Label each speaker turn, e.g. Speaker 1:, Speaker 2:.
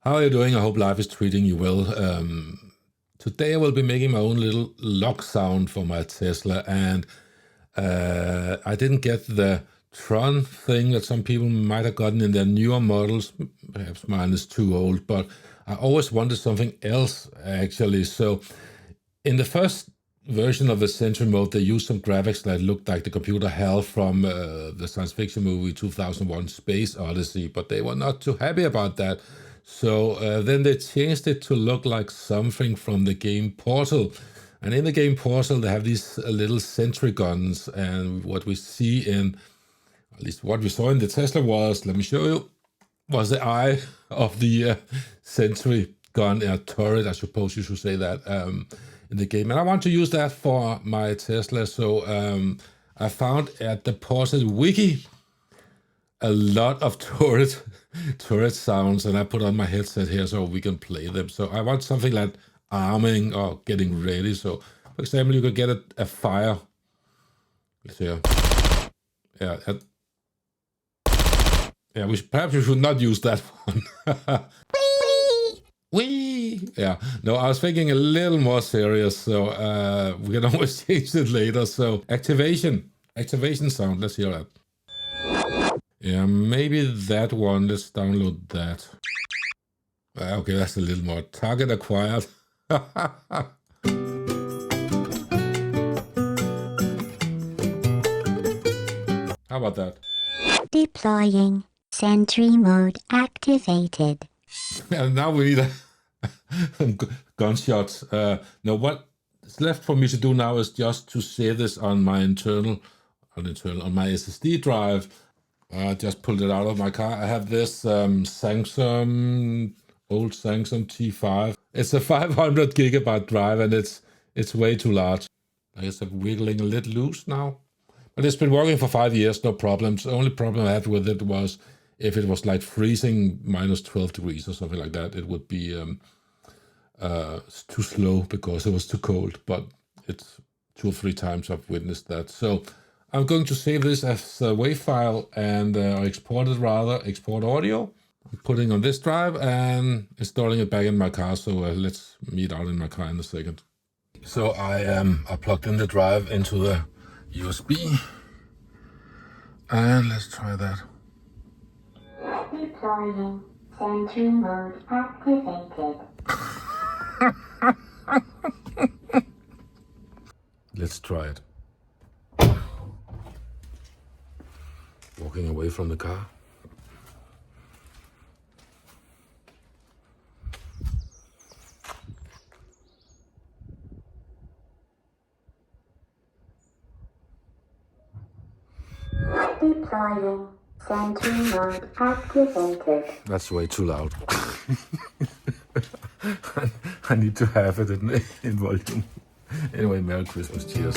Speaker 1: How are you doing? I hope life is treating you well. Today I will be making my own little lock sound for my Tesla, and I didn't get the Tron thing that some people might have gotten in their newer models. Perhaps mine is too old, but I always wanted something else actually. So in the first version of the Sentry Mode, they used some graphics that looked like the computer HAL from the science fiction movie 2001 Space Odyssey, but they were not too happy about that. So then they changed it to look like something from the game Portal. And in the game Portal, they have these little sentry guns. And what we see in, at least what we saw in the Tesla was, let me show you, was the eye of the sentry gun, turret, I suppose you should say that, in the game. And I want to use that for my Tesla. So I found at the Portal Wiki a lot of turret sounds, and I put on my headset here so we can play them. So I want something like arming or getting ready. So for example, you could get a fire. Let's see. Yeah, perhaps we should not use that one. Wee! Yeah, no, I was thinking a little more serious, so we can always change it later. So activation sound, let's hear that. Yeah, maybe that one. Let's download that. Okay, that's a little more. Target acquired. How about that?
Speaker 2: Deploying. Sentry Mode Activated.
Speaker 1: And now we need some gunshots. Now what's left for me to do now is just to save this on my on my SSD drive. I just pulled it out of my car. I have this old Samsung T5. It's a 500 gigabyte drive, and it's way too large. I guess I'm wiggling a little loose now. But it's been working for 5 years, no problems. The only problem I had with it was if it was like freezing minus 12 degrees or something like that, it would be too slow because it was too cold. But it's 2 or 3 times I've witnessed that. So I'm going to save this as a WAV file and export audio. I'm putting on this drive and installing it back in my car. So let's meet out in my car in a second. So I plugged in the drive into the USB, and let's try that.
Speaker 2: Deploying. Sentry Mode Activated.
Speaker 1: Let's try it. Walking away from the car.
Speaker 2: Deploying. Sentry Mode Activated.
Speaker 1: That's way too loud. I need to have it in volume. Anyway, Merry Christmas. Cheers.